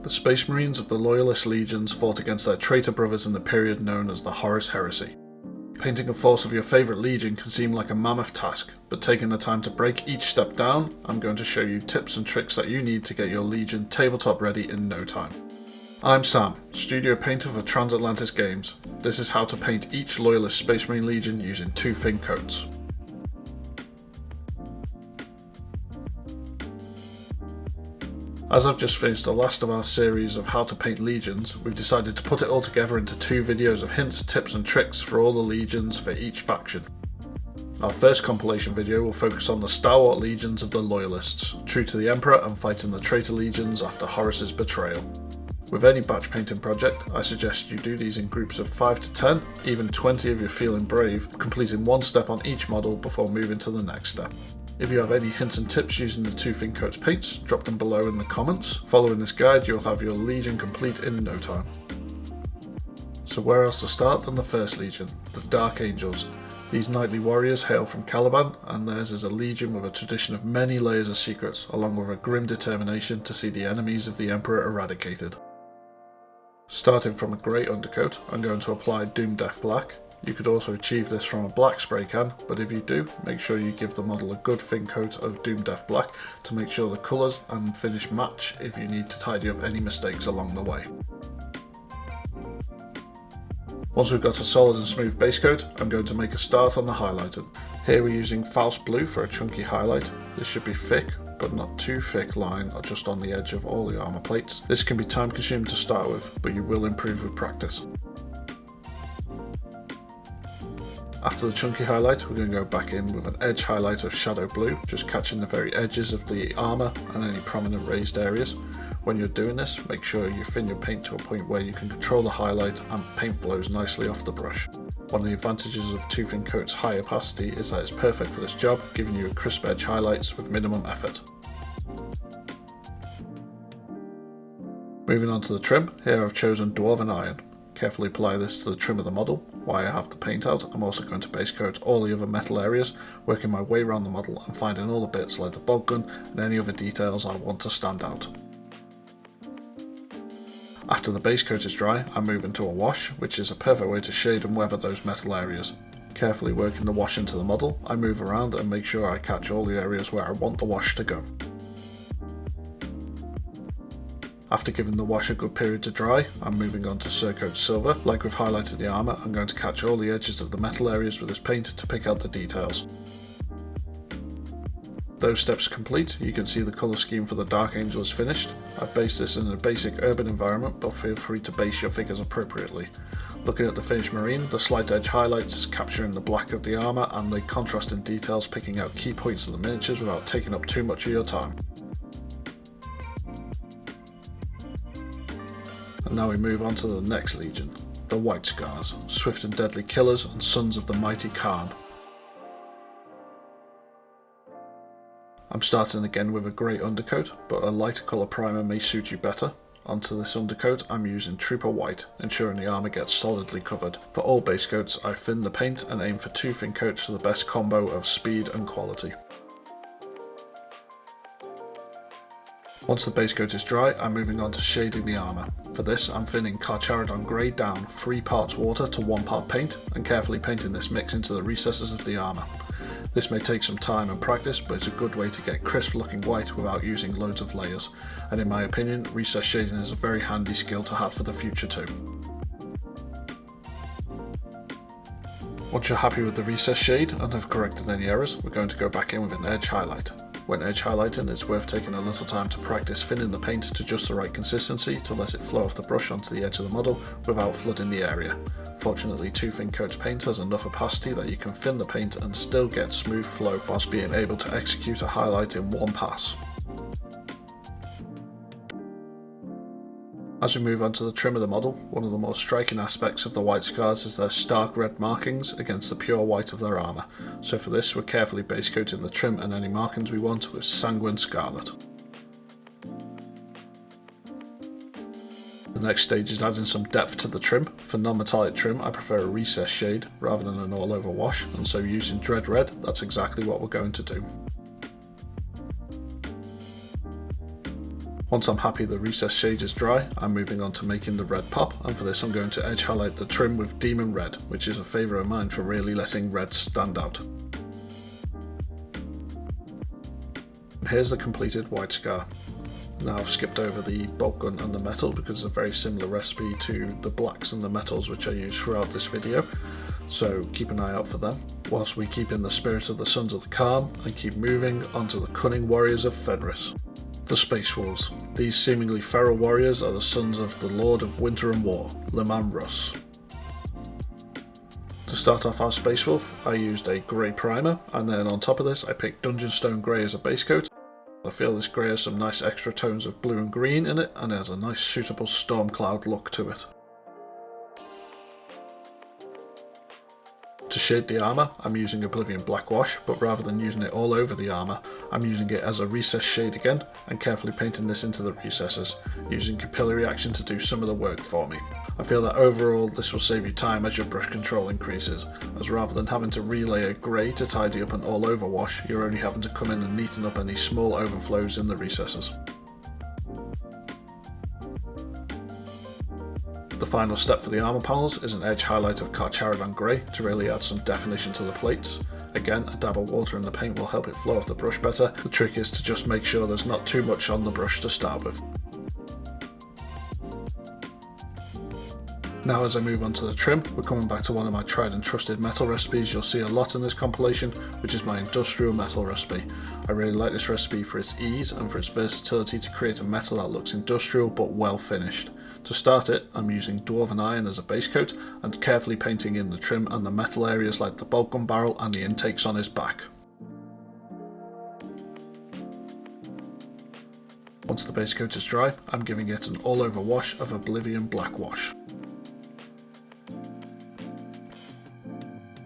The Space Marines of the Loyalist legions fought against their traitor brothers in the period known as the Horus Heresy. Painting a force of your favourite legion can seem like a mammoth task, but taking the time to break each step down, I'm going to show you tips and tricks that you need to get your legion tabletop ready in no time. I'm Sam, studio painter for Transatlantis Games. This is how to paint each Loyalist Space Marine legion using 2 thin coats. As I've just finished the last of our series of how to paint legions, we've decided to put it all together into 2 videos of hints, tips and tricks for all the legions for each faction. Our first compilation video will focus on the stalwart legions of the Loyalists, true to the Emperor and fighting the traitor legions after Horus's betrayal. With any batch painting project, I suggest you do these in groups of 5 to 10, even 20 if you're feeling brave, completing 1 step on each model before moving to the next step. If you have any hints and tips using the 2 thin coats paints, drop them below in the comments. Following this guide, you'll have your legion complete in no time. So where else to start than the first legion, the Dark Angels. These knightly warriors hail from Caliban, and theirs is a legion with a tradition of many layers of secrets, along with a grim determination to see the enemies of the Emperor eradicated. Starting from a grey undercoat, I'm going to apply Doom Death Black. You could also achieve this from a black spray can, but if you do, make sure you give the model a good thin coat of Doom Death Black to make sure the colours and finish match if you need to tidy up any mistakes along the way. Once we've got a solid and smooth base coat, I'm going to make a start on the highlighting. Here we're using Faust Blue for a chunky highlight. This should be thick, but not too thick line or just on the edge of all the armour plates. This can be time consuming to start with, but you will improve with practice. After the chunky highlight, we're going to go back in with an edge highlight of Shadow Blue, just catching the very edges of the armour and any prominent raised areas. When you're doing this, make sure you thin your paint to a point where you can control the highlight and paint flows nicely off the brush. One of the advantages of 2 thin coats high opacity is that it's perfect for this job, giving you crisp edge highlights with minimum effort. Moving on to the trim, here I've chosen Dwarven Iron. Carefully apply this to the trim of the model. While I have the paint out, I'm also going to base coat all the other metal areas, working my way around the model and finding all the bits like the bolt gun and any other details I want to stand out. After the base coat is dry, I move into a wash, which is a perfect way to shade and weather those metal areas. Carefully working the wash into the model, I move around and make sure I catch all the areas where I want the wash to go. After giving the wash a good period to dry, I'm moving on to Surcoat Silver. Like we've highlighted the armour, I'm going to catch all the edges of the metal areas with this paint to pick out the details. Those steps complete, you can see the colour scheme for the Dark Angel is finished. I've based this in a basic urban environment, but feel free to base your figures appropriately. Looking at the finished Marine, the slight edge highlights capturing the black of the armour and the contrasting details picking out key points of the miniatures without taking up too much of your time. And now we move on to the next legion, the White Scars, swift and deadly killers and sons of the mighty Khan. I'm starting again with a grey undercoat, but a lighter colour primer may suit you better. Onto this undercoat I'm using Trooper White, ensuring the armour gets solidly covered. For all base coats I thin the paint and aim for 2 thin coats for the best combo of speed and quality. Once the base coat is dry, I'm moving on to shading the armour. For this, I'm thinning Carcharodon Grey down 3 parts water to 1 part paint, and carefully painting this mix into the recesses of the armour. This may take some time and practice, but it's a good way to get crisp looking white without using loads of layers, and in my opinion, recess shading is a very handy skill to have for the future too. Once you're happy with the recess shade and have corrected any errors, we're going to go back in with an edge highlight. When edge highlighting, it's worth taking a little time to practice thinning the paint to just the right consistency to let it flow off the brush onto the edge of the model without flooding the area. Fortunately, 2 thin coats paint has enough opacity that you can thin the paint and still get smooth flow whilst being able to execute a highlight in 1 pass. As we move on to the trim of the model, one of the most striking aspects of the White Scars is their stark red markings against the pure white of their armour, so for this we're carefully base coating the trim and any markings we want with Sanguine Scarlet. The next stage is adding some depth to the trim. For non-metallic trim I prefer a recess shade rather than an all over wash, and so using Dread Red, that's exactly what we're going to do. Once I'm happy the recessed shade is dry, I'm moving on to making the red pop, and for this I'm going to edge highlight the trim with Demon Red, which is a favourite of mine for really letting red stand out. And here's the completed white scar. Now I've skipped over the bolt gun and the metal because it's a very similar recipe to the blacks and the metals which I use throughout this video, so keep an eye out for them, whilst we keep in the spirit of the Sons of the Calm and keep moving onto the cunning warriors of Fenris. The Space Wolves. These seemingly feral warriors are the sons of the Lord of Winter and War, Leman Russ. To start off our Space Wolf, I used a grey primer, and then on top of this I picked Dungeonstone Grey as a base coat. I feel this grey has some nice extra tones of blue and green in it, and it has a nice suitable Stormcloud look to it. To shade the armour, I'm using Oblivion Black Wash, but rather than using it all over the armour, I'm using it as a recessed shade again, and carefully painting this into the recesses, using capillary action to do some of the work for me. I feel that overall this will save you time as your brush control increases, as rather than having to relay a grey to tidy up an all over wash, you're only having to come in and neaten up any small overflows in the recesses. The final step for the armour panels is an edge highlight of Carcharodon Grey to really add some definition to the plates. Again, a dab of water in the paint will help it flow off the brush better. The trick is to just make sure there's not too much on the brush to start with. Now as I move on to the trim, we're coming back to one of my tried and trusted metal recipes you'll see a lot in this compilation, which is my industrial metal recipe. I really like this recipe for its ease and for its versatility to create a metal that looks industrial but well finished. To start it, I'm using Dwarven Iron as a base coat and carefully painting in the trim and the metal areas like the bolt gun barrel and the intakes on his back. Once the base coat is dry, I'm giving it an all over wash of Oblivion Black Wash.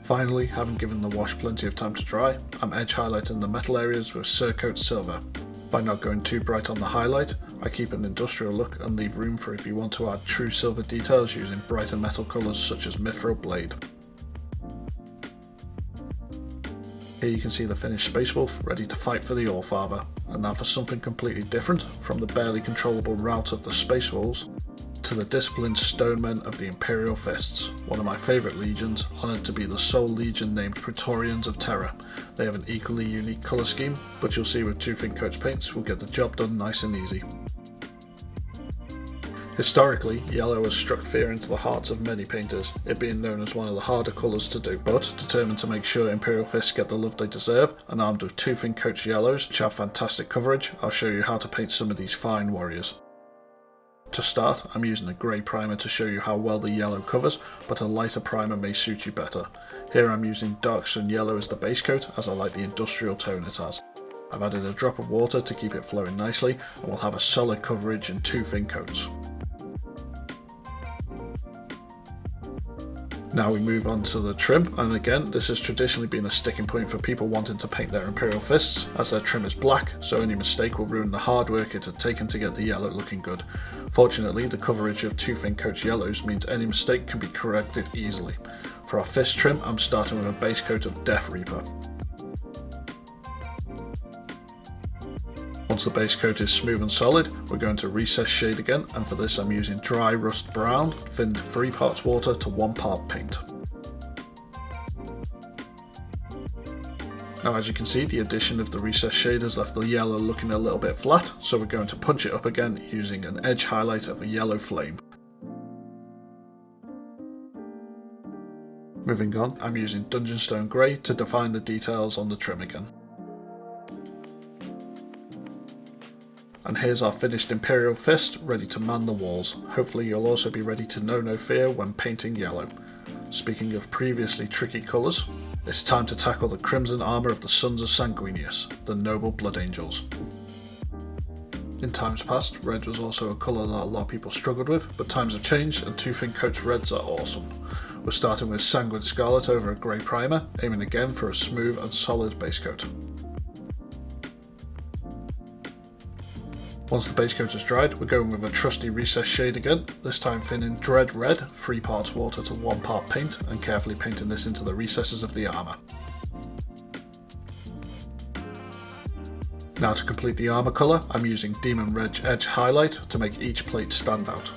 Finally, having given the wash plenty of time to dry, I'm edge highlighting the metal areas with Surcoat Silver. By not going too bright on the highlight, I keep an industrial look and leave room for if you want to add true silver details using brighter metal colours such as Mithril Blade. Here you can see the finished Space Wolf ready to fight for the Allfather, and now for something completely different, from the barely controllable rout of the Space Wolves to the disciplined stonemen of the Imperial Fists, one of my favourite legions, honoured to be the sole legion named Praetorians of Terror. They have an equally unique colour scheme, but you'll see with 2 thin coats paints we'll get the job done nice and easy. Historically, yellow has struck fear into the hearts of many painters, it being known as one of the harder colours to do, but determined to make sure Imperial Fists get the love they deserve, and armed with 2 thin coats yellows which have fantastic coverage, I'll show you how to paint some of these fine warriors. To start, I'm using a grey primer to show you how well the yellow covers, but a lighter primer may suit you better. Here I'm using Dark Sun Yellow as the base coat, as I like the industrial tone it has. I've added a drop of water to keep it flowing nicely, and we'll have a solid coverage in 2 thin coats. Now we move on to the trim, and again this has traditionally been a sticking point for people wanting to paint their Imperial Fists, as their trim is black, so any mistake will ruin the hard work it had taken to get the yellow looking good. Fortunately, the coverage of 2 thin coats yellows means any mistake can be corrected easily. For our fist trim, I'm starting with a base coat of Death Reaper. Once the base coat is smooth and solid, we're going to recess shade again, and for this I'm using dry rust brown, thinned 3 parts water to 1 part paint. Now as you can see, the addition of the recessed shade has left the yellow looking a little bit flat, so we're going to punch it up again using an edge highlight of a yellow flame. Moving on, I'm using Dungeonstone Grey to define the details on the trim again. And here's our finished Imperial Fist ready to man the walls. Hopefully you'll also be ready to know no fear when painting yellow. Speaking of previously tricky colours, it's time to tackle the crimson armour of the Sons of Sanguinius, the noble Blood Angels. In times past, red was also a colour that a lot of people struggled with, but times have changed and 2 thin coats reds are awesome. We're starting with Sanguine Scarlet over a grey primer, aiming again for a smooth and solid base coat. Once the base coat is dried, we're going with a trusty recessed shade again, this time thinning Dread Red, 3 parts water to 1 part paint, and carefully painting this into the recesses of the armour. Now to complete the armour colour, I'm using Demon Reg Edge Highlight to make each plate stand out.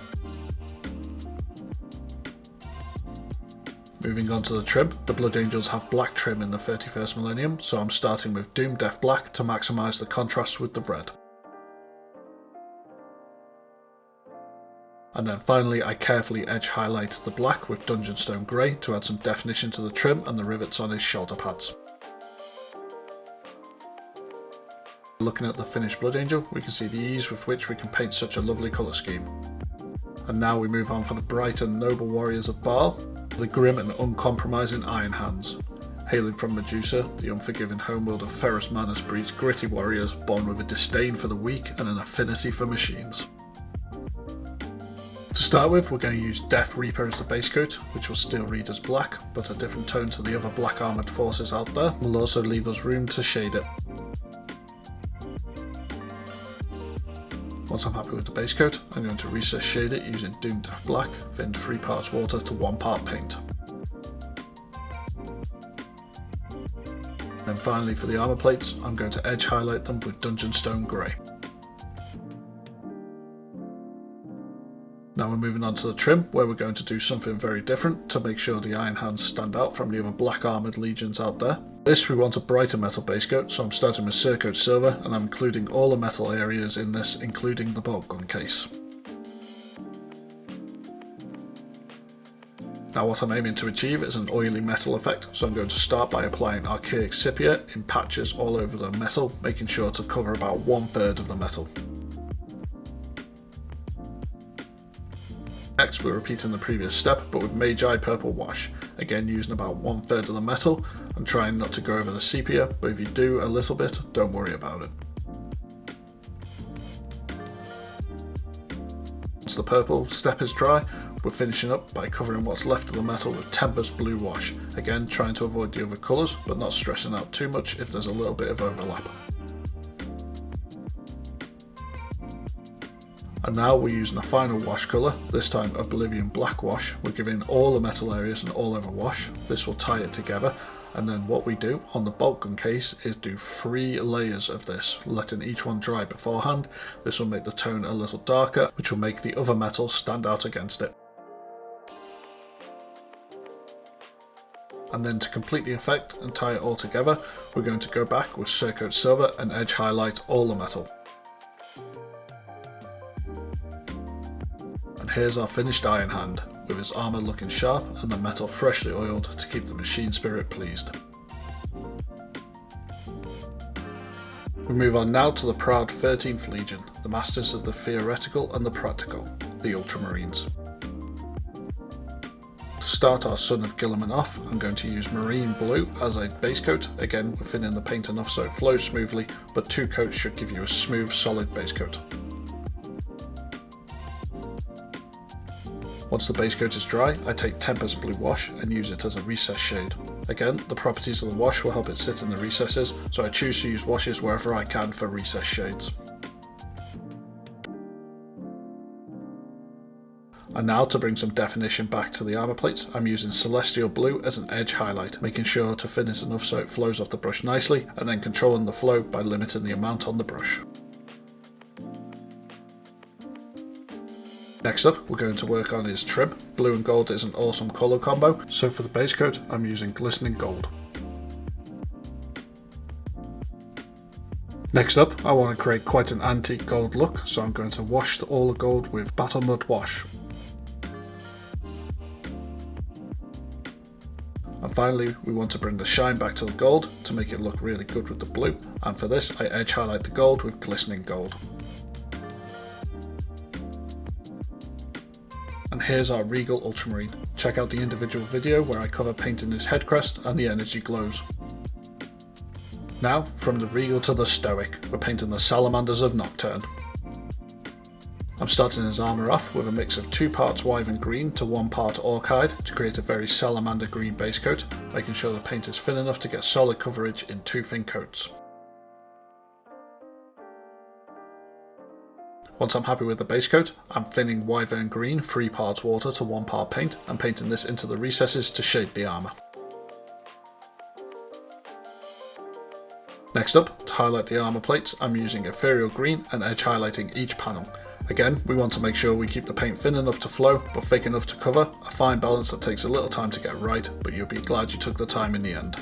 Moving on to the trim, the Blood Angels have black trim in the 31st Millennium, so I'm starting with Doom Death Black to maximise the contrast with the red. And then finally I carefully edge highlight the black with Dungeonstone Grey to add some definition to the trim and the rivets on his shoulder pads. Looking at the finished Blood Angel, we can see the ease with which we can paint such a lovely colour scheme. And now we move on for the bright and noble warriors of Baal, the grim and uncompromising Iron Hands. Hailing from Medusa, the unforgiving homeworld of Ferrous Manus breeds gritty warriors born with a disdain for the weak and an affinity for machines. To start with, we're going to use Death Reaper as the base coat, which will still read as black, but a different tone to the other black armoured forces out there, will also leave us room to shade it. Once I'm happy with the base coat, I'm going to recess shade it using Doom Death Black, thinned 3 parts water to 1 part paint. Then finally for the armour plates, I'm going to edge highlight them with Dungeonstone Grey. Now we're moving on to the trim, where we're going to do something very different to make sure the Iron Hands stand out from the other black armoured legions out there. This we want a brighter metal base coat, so I'm starting with Cerakote Silver and I'm including all the metal areas in this, including the bolt gun case. Now what I'm aiming to achieve is an oily metal effect, so I'm going to start by applying Archaic Sepia in patches all over the metal, making sure to cover about 1/3 of the metal. Next we're repeating the previous step, but with Magi Purple Wash, again using about 1/3 of the metal and trying not to go over the sepia, but if you do a little bit, don't worry about it. Once the purple step is dry, we're finishing up by covering what's left of the metal with Tempest Blue Wash, again trying to avoid the other colours, but not stressing out too much if there's a little bit of overlap. And now we're using a final wash colour, this time Oblivion Black Wash. We're giving all the metal areas an all over wash. This will tie it together, and then what we do on the bolt gun case is do 3 layers of this, letting each one dry beforehand. This will make the tone a little darker, which will make the other metals stand out against it. And then to complete the effect and tie it all together, we're going to go back with Cerakote Silver and edge highlight all the metal. Here's our finished Iron Hand, with his armour looking sharp and the metal freshly oiled to keep the machine spirit pleased. We move on now to the proud 13th Legion, the masters of the theoretical and the practical, the Ultramarines. To start our Son of Guilliman off, I'm going to use Marine Blue as a base coat. Again, we're thinning the paint enough so it flows smoothly, but 2 coats should give you a smooth, solid base coat. Once the base coat is dry, I take Tempest Blue Wash and use it as a recess shade. Again, the properties of the wash will help it sit in the recesses, so I choose to use washes wherever I can for recess shades. And now to bring some definition back to the armour plates, I'm using Celestial Blue as an edge highlight, making sure to thin it enough so it flows off the brush nicely, and then controlling the flow by limiting the amount on the brush. Next up, we're going to work on his trim. Blue and gold is an awesome colour combo, so for the base coat, I'm using Glistening Gold. Next up, I want to create quite an antique gold look, so I'm going to wash all the gold with Battle Mud Wash. And finally, we want to bring the shine back to the gold to make it look really good with the blue, and for this I edge highlight the gold with Glistening Gold. And here's our Regal Ultramarine. Check out the individual video where I cover painting his head crest and the energy glows. Now, from the Regal to the Stoic, we're painting the Salamanders of Nocturne. I'm starting his armour off with a mix of 2 parts Wyvern Green to 1 part Orchide to create a very Salamander green base coat, making sure the paint is thin enough to get solid coverage in 2 thin coats. Once I'm happy with the base coat, I'm thinning Wyvern Green 3 parts water to 1 part paint and painting this into the recesses to shade the armour. Next up, to highlight the armour plates, I'm using Imperial Green and edge highlighting each panel. Again, we want to make sure we keep the paint thin enough to flow, but thick enough to cover, a fine balance that takes a little time to get right, but you'll be glad you took the time in the end.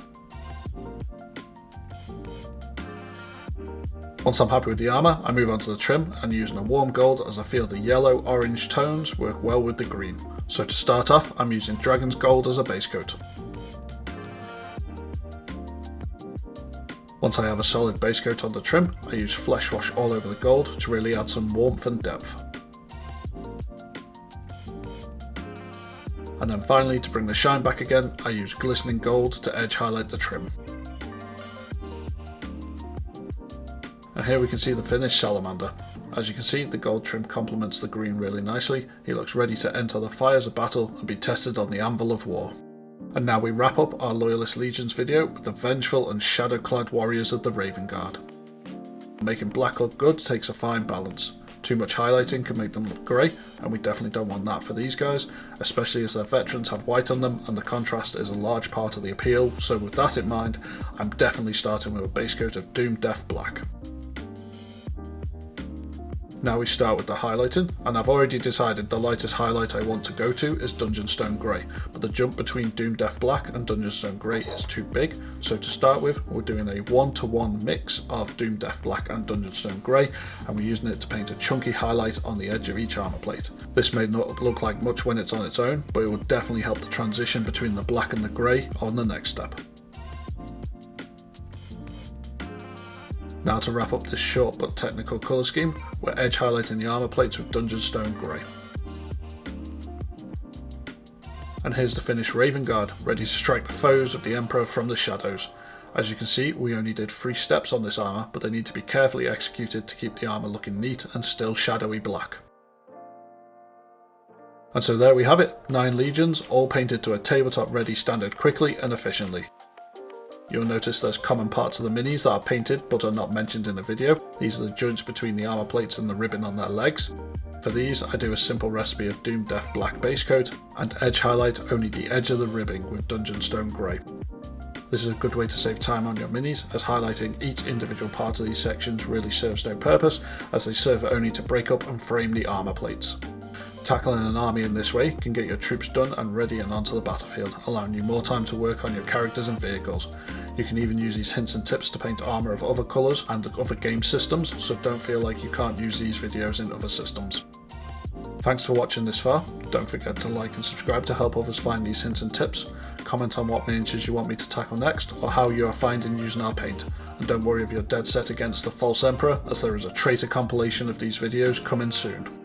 Once I'm happy with the armour, I move on to the trim and using a warm gold as I feel the yellow-orange tones work well with the green. So to start off, I'm using Dragon's Gold as a base coat. Once I have a solid base coat on the trim, I use Flesh Wash all over the gold to really add some warmth and depth. And then finally, to bring the shine back again, I use Glistening Gold to edge highlight the trim. And here we can see the finished Salamander. As you can see, the gold trim complements the green really nicely. He looks ready to enter the fires of battle and be tested on the anvil of war. And now we wrap up our Loyalist Legions video with the vengeful and shadow-clad warriors of the Raven Guard. Making black look good takes a fine balance. Too much highlighting can make them look grey, and we definitely don't want that for these guys, especially as their veterans have white on them and the contrast is a large part of the appeal, so with that in mind, I'm definitely starting with a base coat of Doom Death Black. Now we start with the highlighting, and I've already decided the lightest highlight I want to go to is Dungeonstone Grey, but the jump between Doom Death Black and Dungeonstone Grey is too big, so to start with we're doing a 1-to-1 mix of Doom Death Black and Dungeonstone Grey, and we're using it to paint a chunky highlight on the edge of each armour plate. This may not look like much when it's on its own, but it will definitely help the transition between the black and the grey on the next step. Now to wrap up this short but technical colour scheme, we're edge highlighting the armour plates with Dungeonstone Grey. And here's the finished Raven Guard, ready to strike the foes of the Emperor from the shadows. As you can see, we only did 3 steps on this armour, but they need to be carefully executed to keep the armour looking neat and still shadowy black. And so there we have it, 9 legions, all painted to a tabletop-ready standard quickly and efficiently. You'll notice there's common parts of the minis that are painted but are not mentioned in the video. These are the joints between the armour plates and the ribbon on their legs. For these, I do a simple recipe of Doom Death Black base coat and edge highlight only the edge of the ribbing with Dungeonstone Grey. This is a good way to save time on your minis, as highlighting each individual part of these sections really serves no purpose, as they serve only to break up and frame the armour plates. Tackling an army in this way can get your troops done and ready and onto the battlefield, allowing you more time to work on your characters and vehicles. You can even use these hints and tips to paint armour of other colours and other game systems, so don't feel like you can't use these videos in other systems. Thanks for watching this far. Don't forget to like and subscribe to help others find these hints and tips. Comment on what miniatures you want me to tackle next, or how you are finding using our paint. And don't worry if you're dead set against the false emperor, as there is a traitor compilation of these videos coming soon.